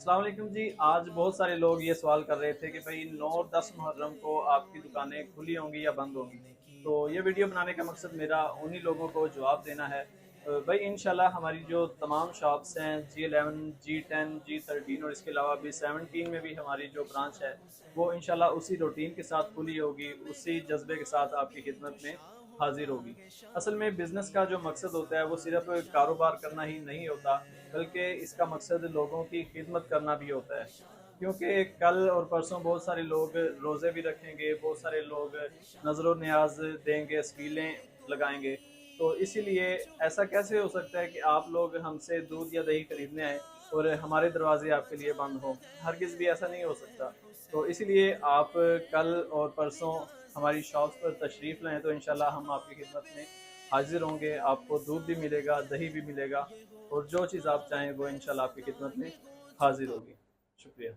अस्सलाम वालेकुम जी। आज बहुत सारे लोग ये सवाल कर रहे थे कि भाई 9 और 10 मुहर्रम को आपकी दुकानें खुली होंगी या बंद होंगी। तो ये वीडियो बनाने का मकसद मेरा उन्हीं लोगों को जवाब देना है। भाई इंशाल्लाह हमारी जो तमाम शॉप्स हैं G11, G10, G13 और इसके अलावा भी 17 में भी हमारी जो ब्रांच है वो इंशाल्लाह उसी रूटीन के साथ खुली होगी, उसी जज्बे के साथ आपकी खिदमत में हाजिर होगी। असल में बिज़नेस का जो मकसद होता है वो सिर्फ कारोबार करना ही नहीं होता, बल्कि इसका मकसद लोगों की खिदमत करना भी होता है। क्योंकि कल और परसों बहुत सारे लोग रोज़े भी रखेंगे, बहुत सारे लोग नज़र नियाज देंगे, छबीलें लगाएंगे। तो इसीलिए ऐसा कैसे हो सकता है कि आप लोग हमसे दूध या दही खरीदने आए और हमारे दरवाजे आपके लिए बंद हों? हरगिज़ भी ऐसा नहीं हो सकता। तो इसीलिए आप कल और परसों हमारी शॉप्स पर तशरीफ़ लाएँ, तो इंशाल्लाह हम आपकी खिदमत में हाज़िर होंगे। आपको दूध भी मिलेगा, दही भी मिलेगा और जो चीज़ आप चाहें वो इंशाल्लाह आपकी खिदमत में हाज़िर होगी। शुक्रिया।